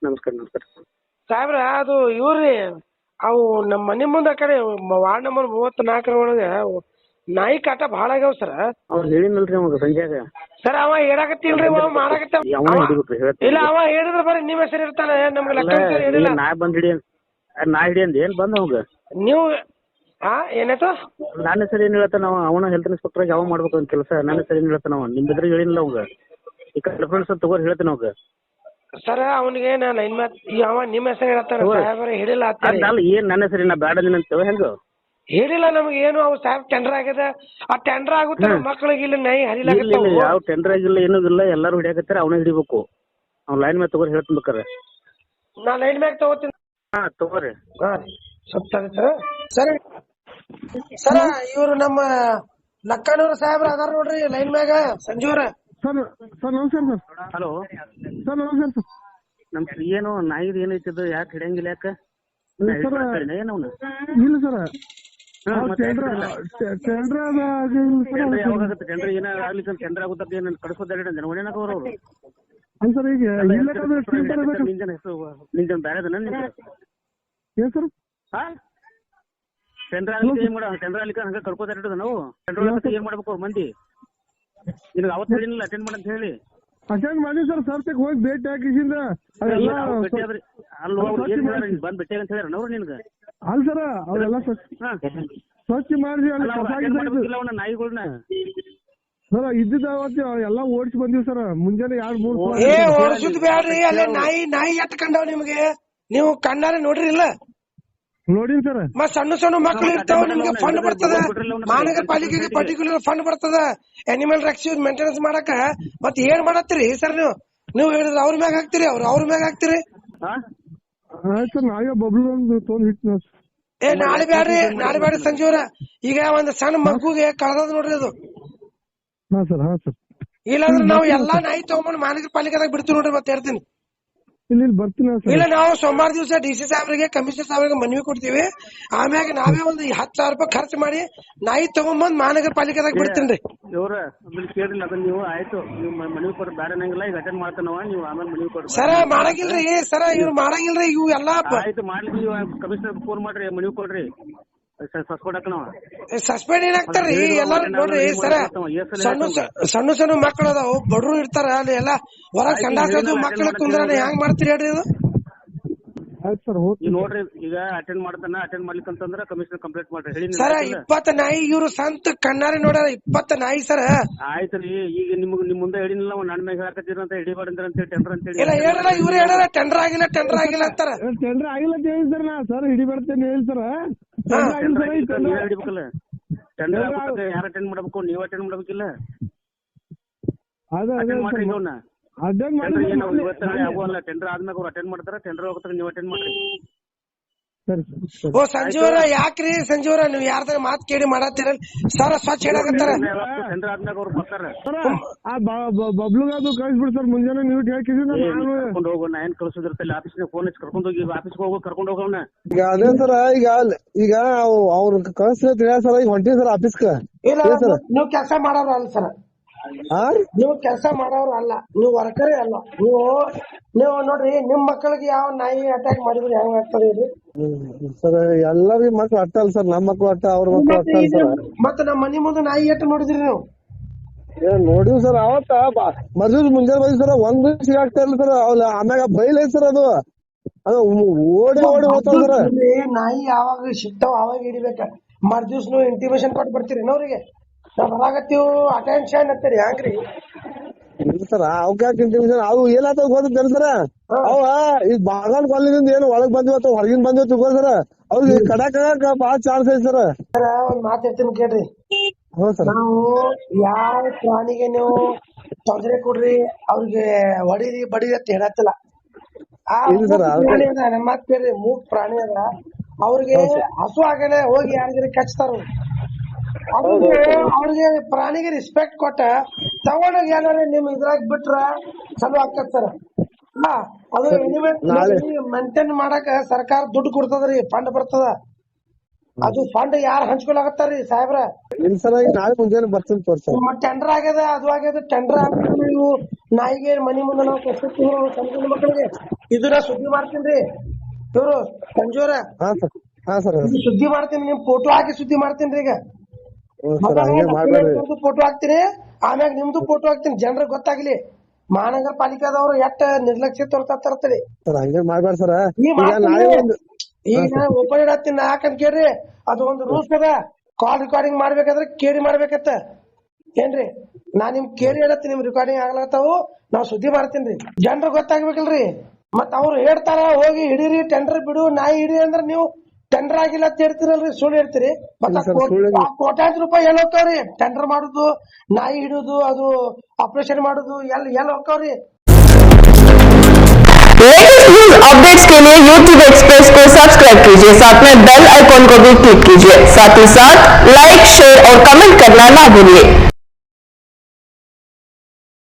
ನಮಸ್ಕಾರ ನಮಸ್ಕಾರ. ಸಾಹೇಬ್ರ ಅದು ಇವ್ರಿ ಅವು ನಮ್ಮ ಮನೆ ಮುಂದೆ ಆ ಕಡೆ ವಾರ್ಡ್ ನಂಬರ್ 34 ಒಳಗೆ ನಾಯಿ ಕಾಟ ಭಾಳ ಆಗ್ಯಾವ ಸರ್. ಅವ್ರು ಹೇಳಿನಲ್ರಿ ಅವಾಗ ಸಂಜೆಗ. ಸರ್ ಅವ ಹೇಳಕತ್ತಿಲ್ರಿ, ಅವ ಮಾಡಕತ್ತ. ಇಲ್ಲ ಅವ ಹೇಳಿದ್ರೆ ಬರೀ ನಿಮ್ಮ ಹೆಸರು ಇರ್ತಾನೆ, ನಮ್ಗೆ ಲೆಕ್ಕ ಹೇಳಿಲ್ಲ. ನಾ ಬಂದ್ ಹಿಡಿ ನಾ ಹಿಡಿ ಅಂದ ಏನ್ ಬಂದ ಅವಾಗ ನೀವು ಏನಾಯ್ತು? ನನ್ನ ಹೆಸರು ಏನ್ ಹೇಳ್ತಾನ ಅವನ ಹೆಲ್ತ್ ಇನ್ಸ್ಪೆಕ್ಟರ್ ಯಾವ ಮಾಡ್ಬೇಕು ಅಂತ ಕೆಲಸ. ನನ್ನ ಹೆಸರು ಏನ್ ಹೇಳ್ತಾನ ಅವ ನಿಮ್ ಎದುರು ಹೇಳಿಲ್ಲ ಅವಾಗ. ಈ ರೆಫರೆನ್ಸ್ ತಗೋರ್ ಹೇಳ್ತಾನ ಅವಾಗ. ಸರ್ ಅವನಿಗೆ ನಾನು ಅವ ನಿಮ್ಮ ಹೆಸರು ಹೇಳ್ತಾನೆ, ಸಾಹೇಬ್ರ ಹೇಳಿಲ್ಲ ಅಲ್ಲ ಏನ್ ನನ್ನ ಹೆಸರು ನಾ ಬ್ಯಾಡ ಅಂತೇವ ಹೆಂಗ ಹೇಳಿಲ್ಲ ನಮ್ಗೆ ಏನು. ಅವ್ ಸಾಹೇಬ್ ಟೆಂಡರ್ ಆಗ್ಯದ, ಆ ಟೆಂಡರ್ ಆಗುತ್ತೆ ಮಕ್ಳಿಗೆ ಇಲ್ಲಿ ನಾಯಿ ಹರಿಲಾಗತ್ತ. ಯಾವ ಟೆಂಡರ್ ಆಗಿಲ್ಲ ಏನೂ ಇಲ್ಲ, ಎಲ್ಲಾರು ಹಿಡಿಯಾಕತ್ತಾರ ಅವನ ಹಿಡಿಬೇಕು. ಅವ್ನ ಲೈನ್ ಮ್ಯಾಗ ತಗೋರಿ ಹೇಳ್ತಿನ್ಬೇಕಾರೆ. ನಾ ಲೈನ್ ಮ್ಯಾಗ ತಗೋತೀನಿ. ತಗೋರಿ. ಸರ್ ಸರಿ ಸರ, ಇವ್ರು ನಮ್ಮ ಲಕ್ಕನೂರು ಸಾಹೇಬ್ರ ಅದಾರ ನೋಡ್ರಿ ಲೈನ್ ಮ್ಯಾಗ. ಸಂಜೂರ ಸರ್ ನಮಸ್ಕಾರ ಸರ್. ಹಲೋ ಸರ್ ನಮಸ್ಕಾರ ಸರ್. ನಮ್ ಏನು ನಾಯಿದ್ ಏನೈತಿದ್ದು ಯಾಕೆ ಹಿಡಿಯಂಗಿಲ್ಲ ಯಾಕ ಏನವನು? ಇಲ್ಲ ಸರ್ ಟೆಂಡರ್ ಟೆಂಡರ್ ಏನ ಆಗ್ಲಿಕ್ಕೆ ಟೆಂಡರ್ ಆಗುತ್ತ ಏನ್ ಕಡಿಸೋದ ಒಣೇನಾಗ ಅವ್ರು ಸರ್. ಈಗ ನಿಂಜನ ಹೆಸರು ನಿಂಜನ್ ಬ್ಯಾರೆದನ ಏನ್ ಸರ್? ಟೆಂಡರ್ ಆಗ್ಲಿಕ್ಕೆ ಏನ್ ಮಾಡ ಟೆಂಡರ್ ಆಗ್ಲಿಕ್ಕೆ ಹಂಗ ಕಡ್ಕೋದ ನಾವು ಟೆಂಡರ್ ಏನ್ ಮಾಡ್ಬೇಕು ಅವ್ರ ಮಂದಿ? ನಿನಗೆ ಅವತ್ತು ಹೇಳಿಲ್ಲ ಅಟೆಂಡ್ ಮಾಡಂತ ಹೇಳಿ. ಅಟೆಂಡ್ ಮಾಡಿ ಸರ್. ಸರ್ತಿಗೆ ಹೋಗಿ ಭೇಟಿ ಹಾಕಿಸಿಂದ ಬಂದ್ ಭೇಟಿ ಅಂತ ಹೇಳ್ಯಾರ ಅವ್ರು ನಿನ್ಗ? ಅಲ್ಲ ಸರ್, ಅವೆಲ್ಲ ಸ್ವಚ್ಛ ಮಾಡಿ ನಾಯಿಗಳನ್ನ ಸರ್ ಇದ್ದಿದ್ದ ಅವತ್ತು ಎಲ್ಲ ಓಡಿಸಿ ಬಂದಿವಿ ಸರ್. ಮುಂಜಾನೆ 2-3 ಓಡಿಸುದ್ ಬ್ಯಾಡ್ರಿ. ಅಲ್ಲೇ ನಾಯಿ ಎತ್ಕೊಂಡವ್ ನಿಮ್ಗೆ, ನೀವು ಕಣ್ಣಾರೆ ನೋಡ್ರಿ ಇಲ್ಲ? ನೋಡಿನ್ ಸರ್. ಮತ್ ಸಣ್ಣ ಸಣ್ಣ ಮಕ್ಳು ಇರ್ತಾವ, ನಿಮ್ಗೆ ಫಂಡ್ ಬರ್ತದ. ಮಹಾನಗರ ಪಾಲಿಕೆಗೆ ಪರ್ಟಿಕ್ಯುಲರ್ ಫಂಡ್ ಬರ್ತದ ಅನಿಮಲ್ ರೆಸ್ಕ್ಯೂ ಮೇಂಟೆನೆನ್ಸ್ ಮಾಡಕ. ಮತ್ ಏನ್ ಮಾಡತ್ತೀರಿ ಸರ್ ನೀವು ಹೇಳಿದ್ರೆ ಅವ್ರ ಮ್ಯಾಗ ಹಾಕ್ತಿರಿ, ಅವ್ರ ಮ್ಯಾಗ ಹಾಕ್ತಿರಿ. ಆಯ್ತು ಸರ್, ನಾವೇ ಬಬ್ಲು ಒಂದು ತೊಗೊಂಡ್ ಹಿಟ್ಟು. ನಾಳೆ ಬ್ಯಾಡ್ರಿ ಸಂಜೀವ್ರ. ಈಗ ಒಂದ್ ಸಣ್ಣ ಮಗುಗೆ ಕಳ್ದದ ನೋಡ್ರಿ ಅದು. ಹಾ ಸರ್. ಇಲ್ಲಾಂದ್ರೆ ನಾವು ಎಲ್ಲಾ ನಾಯಿ ತಗೊಂಡ್ ಮಹಾನಗರ ಪಾಲಿಕೆದಾಗ ಬಿಡ್ತೀವಿ ನೋಡ್ರಿ. ಮತ್ತೆ ಹೇಳ್ತೀನಿ. ಇಲ್ಲಿ ಬರ್ತೀನಿ ಇಲ್ಲ, ನಾವು ಸೋಮವಾರ ದಿವಸ DC ಸಾಹೇಬ್ರಿಗೆ ಕಮಿಷನರ್ ಸಾಹೇಬ್ರಿಗೆ ಮನವಿ ಕೊಡ್ತೀವಿ. ಆಮ್ಯಾಗ ನಾವೇ ಒಂದು 10,000 ರೂಪಾಯಿ ಖರ್ಚು ಮಾಡಿ ನಾಯಿ ತಗೊಂಬಂದ್ ಮಹಾನಗರ ಪಾಲಿಕೆದಾಗ ಬಿಡ್ತೀನಿ. ಇವ್ರ ಕೇಳಿಲ್ಲ ಅದನ್ನ ನೀವು. ಆಯ್ತು ನೀವು ಮನವಿ ಕೊಡ್ರಿ, ಬೇರೆ ನಂಗಿಲ್ಲ. ಈಗ ಅಟೆಂಡ್ ಮಾಡ್ತಾನವ, ನೀವು ಆಮೇಲೆ ಮನವಿ ಕೊಡ್ರಿ. ಸರ ಮಾಡಂಗಿಲ್ರಿ ಸರ, ಇವ್ರು ಮಾಡಂಗಿಲ್ರಿ ಇವು ಎಲ್ಲಾ. ಆಯ್ತು ಮಾಡ್ಲಿ, ನೀವು ಕಮಿಷನರ್ ಫೋನ್ ಮಾಡ್ರಿ, ಮನವಿ ಕೊಡ್ರಿ. ಸಸ್ಪೆಂಡ್ ಏನಾಗ್ತಾರ್ರಿ ಎಲ್ಲಾರು ನೋಡ್ರಿ ಸರ. ಸಣ್ಣ ಸಣ್ಣ ಮಕ್ಕಳು ಅದಾವ, ಬಡ್ರು ಇರ್ತಾರ, ಅಲ್ಲಿ ಎಲ್ಲಾ ಹೊರಗ್ ಸಂಡಾಸೋದು ಮಕ್ಕಳ ಕುಂದ್ರ ಹೆಂಗ್ ಮಾಡ್ತೀರಿ ಹೇಳ್ರಿ ಇದು? ನೋಡ್ರಿ ಈಗ ಅಟೆಂಡ್ ಮಾಡ್ತಾನ, ಅಟೆಂಡ್ ಮಾಡ್ಲಿಕ್ಕಂತಂದ್ರ ಕಮಿಷನರ್ ಕಂಪ್ಲೇಂಟ್ ಮಾಡ್ರಿ ಸರ. 20 ನಾಯಿ ಇವ್ರು ಸಂತ ಕಣ್ಣಾರೆ ನೋಡ್ಯಾರ, 20 ನಾಯಿ ಸರ. ಆಯ್ತ್ರಿ, ಈಗ ನಿಮ್ ಮುಂದೆ ಹೇಳಿಲ್ಲ ನನ್ನ ಮ್ಯಾಗ ಹೇಳಕತ್ತೀರ ಅಂತ ಹಿಡಿಬಾರ್ದ್ರ ಅಂತ ಟೆಂಡರ್ ಅಂತ ಹೇಳಿ. ಇಲ್ಲ ಹೇಳಲ್ಲ, ಇವ್ರು ಹೇಳಲ್ಲ ಟೆಂಡರ್ ಆಗಿಲ್ಲ ಅಂತಾರ. ಟೆಂಡರ್ ಆಗಿಲ್ಲ ಅಂತ ಹೇಳಿದ್ರ ನಾ ಸರ್ ಹಿಡಿಬಾರ್ದೇನೆ ಹೇಳ್ತಾರ. ಹಿಡಿಬೇಕಲ್ಲ ಟೆಂಡರ್ ಯಾರು ಅಟೆಂಡ್ ಮಾಡ್ಬೇಕು? ನೀವ್ ಅಟೆಂಡ್ ಮಾಡ್ಬೇಕಿಲ್ಲ? ಮಾಡ್ರಿ ಇವನ್ನ. ಟೆಂಡರ್ ಆದ್ಮೇಲೆ ಅವ್ರು ಅಟೆಂಡ್ ಮಾಡ್ತಾರ, ಟೆಂಡರ್ ಹೋಗ್ತಾರೆ, ನೀವು ಅಟೆಂಡ್ ಮಾಡ್ರಿ. ಓ ಸಂಜೀವರ, ಯಾಕ್ರಿ ಸಂಜೀವರ ನೀವು ಯಾರ್ದಾರ ಮಾತ್ ಕೇಳಿ ಮಾಡತ್ತೀರ ಸರ್? ಸ್ವಚ್ಛ ಹೇಳಕತ್ತಾರ. ಟೆಂಡರ್ ಆದ್ಮೇಲೆ ಅವ್ರು ಬರ್ತಾರ. ಬಬ್ಲುಗಾದು ಕಳಿಸ್ಬಿಡ್ತಾರ ಮುಂಜಾನೆ. ನೀವು ಕರ್ಕೊಂಡು ಹೋಗೋ, ನಾ ಏನ್ ಕಳ್ಸೋದಿರ್ತಲ್ಲ ಆಫೀಸ್ನಾಗ ಫೋನ್ ಹಚ್ಚಿ ಕರ್ಕೊಂಡು ಹೋಗಿ ಆಫೀಸ್ಗೆ ಹೋಗೋ, ಕರ್ಕೊಂಡು ಹೋಗೋಣ. ಈಗ ಅದೇ ಸರ, ಈಗ ಅವ್ರು ಕಳಿಸ್ತೀರ ಸರ್. ಈಗ ಹೊಂಟಿ ಸರ್ ಆಫೀಸ್ಗೆ. ನೀವು ಕೆಲಸ ಮಾಡೋರು ಅಲ್ಲ ಸರ್, ನೀವು ಕೆಲಸ ಮಾಡೋರು ಅಲ್ಲ, ನೀವು ವರ್ಕರೇ ಅಲ್ಲ. ನೀವು ನೋಡ್ರಿ, ನಿಮ್ ಮಕ್ಕಳಿಗೆ ಯಾವ ನಾಯಿ ಅಟ್ಯಾಕ್ ಮಾಡಿದ್ರೆ ಹೆಂಗ್ ಆಗ್ತದೆ ಸರ್? ಎಲ್ಲರಿಗೂ ಮಕ್ಳು ಅಟ್ಟ ಅಲ್ಲ ಸರ್, ನಮ್ಮ ಮಕ್ಳು ಅಟ್ಟ, ಅವ್ರ ಮಕ್ಳು ಅಟ್ಟ ಅಲ್ಲ ಸರ್. ಮತ್ತೆ ನಮ್ಮ ಮನಿ ಮುಂದೆ ನಾಯಿ ಎಟ್ಟು ನೋಡಿದ್ರಿ ನೀವು? ನೋಡಿವ್ ಸರ್. ಅವತ್ತ ಮದ್ವೆ ಮುಂಜಾನೆ ಬಂದಿ ಸರ್, ಒಂದ್ ಸಿಗಾಗ್ತಾ ಇಲ್ಲ ಸರ್. ಆಮ್ಯಾಗ ಬೈಲ್ ಸರ್, ಅದು ಓಡಿ ಹೋಗ್ತಾವ ಸರ್. ನಾಯಿ ಯಾವಾಗ ಸಿಗ್ತಾವ ಅವಾಗ ಹಿಡಿಬೇಕ. ಮರ್ದಿವ್ಸ ನೀವು ಇಂಟಿಮೇಷನ್ ಕೊಟ್ಟು ಬರ್ತೀರಿ ಅವ್ರಿಗೆ, ನಾವ್ ಬರಾಕತ್ತೀವ್ ಅಟೆನ್ಷನ್ ಅಂತೀರಿ ಹ್ಯಾಂಗ್ರಿ ಸರ್? ಅವು ಏನಾಗ್ತಾವ ಗೊತ್ತೇನ್ ಸರ್? ಅವ ಈಗ ಬಾಗಲ್ ಕೊಲ್ಲಿಂದ ಏನು ಒಳಗ್ ಬಂದಿವತ್ತ ಹೊರಗಿನ ಬಂದಿವ ತಿಳ್ಕೊ ಸರ್, ಅವ್ರಿಗೆ ಕಡಾಕ ಬಾಳ ಚಾನ್ಸ್ ಐತಿ ಸರ್. ಒಂದ್ ಮಾತು ಹೇಳ್ತೀನಿ ಕೇಳ್ರಿ. ನಾವು ಯಾವ ಪ್ರಾಣಿಗೆ ನೀವು ತೊಂದರೆ ಕೊಡ್ರಿ, ಅವ್ರಿಗೆ ಹೊಡಿರಿ ಬಡಿರಿ ಅಂತ ಹೇಳತ್ತಿಲ್ಲ. ಪ್ರಾಣಿ ಅದ, ನಮ್ಮ ಮಾತು ಕೇಳ್ರಿ, ಮೂಕ್ ಪ್ರಾಣಿ ಅದ, ಅವ್ರಿಗೆ ಹಸು ಆಗನೆ ಹೋಗಿ ಯಾರಿಗಾರ ಕಚ್ತಾರ. ಅವ್ರಿಗೆ ಪ್ರಾಣಿಗೆ ರೆಸ್ಪೆಕ್ಟ್ ಕೊಟ್ಟ ತಗೊಂಡೋಗಿ ಏನಾರ ನಿಮ್ ಇದ್ರಾಗ ಬಿಟ್ರ ಚಲೋ ಆಗ್ತದ ಸರ್. ಅದು ಮೇಂಟೈನ್ ಮಾಡಕ ಸರ್ಕಾರ ದುಡ್ಡು ಕೊಡ್ತದ್ರಿ, ಫಂಡ್ ಬರ್ತದ. ಅದು ಫಂಡ್ ಯಾರು ಹಂಚ್ಕೊಳಕತ್ತಾರ್ರಿ ಸಾಹೇಬ್ರ? ನಾಳೆ ಮುಂಜಾನೆ ಬರ್ತೀನಿ ತೋರ್ಸ. ಟೆಂಡರ್ ಆಗ್ಯದ, ಅದು ಆಗ್ಯದ. ಟೆಂಡರ್ ನೀವು ನಾಯಿಗೆ ಮನಿ ಮುಂದೆ ನಾವು ಸಣ್ಣ ಮಕ್ಕಳಿಗೆ ಇದು ನಾ ಸುದ್ದಿ ಮಾಡ್ತೀನಿ ಇವ್ರು ಸಂಜೂರ ಹಾ ಸರ್ ಸುದ್ದಿ ಮಾಡ್ತೀನಿ ನಿಮ್ ಫೋಟೋ ಹಾಕಿ ಸುದ್ದಿ ಮಾಡ್ತೀನಿ ಈಗ ಸರ್ ಹಂಗೆ ಮಾಡ್ಬೇಡ್ರಿ ಫೋಟೋ ಹಾಕ್ತೀನಿ ಆಮ್ಯಾಗ ನಿಮ್ದು ಫೋಟೋ ಹಾಕ್ತೀನಿ ಜನರಿಗೆ ಗೊತ್ತಾಗ್ಲಿ ಮಹಾನಗರ ಪಾಲಿಕಾದವ್ರು ಎಷ್ಟ ನಿರ್ಲಕ್ಷ್ಯ ತೋರ್ತಾರ್ತಾರೆ ಸರ್ ಹಂಗೆ ಮಾಡ್ಬೇಡ ಸರ್ ಈಗ ನಾ ಓಪನ್ ಇಡತ್ತೀನಿ ನಾ ಯಾಕಂತ ಕೇಳ್ರಿ ಅದು ಒಂದು ರೂಲ್ಸ್ ಅದ ಕಾಲ್ ರೆಕಾರ್ಡಿಂಗ್ ಮಾಡ್ಬೇಕಾದ್ರೆ ಕೇಳಿ ಮಾಡ್ಬೇಕತ್ತ ಏನ್ರಿ ನಾ ನಿಮ್ ಕೇಳಿ ಹೇಳತ್ತೀನಿ ನಿಮ್ ರೆಕಾರ್ಡಿಂಗ್ ಆಗ್ಲತ್ತಾವು ನಾವ್ ಸುದ್ದಿ ಮಾಡ್ತೀನಿ ಜನರು ಗೊತ್ತಾಗ್ಬೇಕಲ್ರಿ ಮತ್ ಅವ್ರು ಹೇಳ್ತಾರ ಹೋಗಿ ಹಿಡೀರಿ ಟೆಂಡರ್ ಬಿಡು ನಾಯಿ ಹಿಡಿ ಅಂದ್ರ ನೀವು ಟೆಂಡರ್ ಆಗಿಲ್ಲ ಅಂತ ಹೇಳ್ತೀರಲ್ರಿ ಸುಳ್ಳು ಹೇಳ್ತೀರಿ ಕೋಟ್ಯಾಂತರ ರೂಪಾಯಿ ಎಲ್ಲಿ ಹೋಗ್ತಾವ್ರಿ ಟೆಂಡರ್ ಮಾಡುದು ನಾಯಿ ಹಿಡುದು ಅದು ಆಪರೇಷನ್ ಮಾಡುದು ಎಲ್ಲಿ ಹೋಗ್ತಾವ್ರಿ लेटेस्ट न्यूज अपडेट्स के लिए YouTube एक्सप्रेस को सब्सक्राइब कीजिए, साथ में बेल आइकॉन को भी क्लिक कीजिए, साथ ही साथ लाइक शेयर और कमेंट करना ना भूलिए।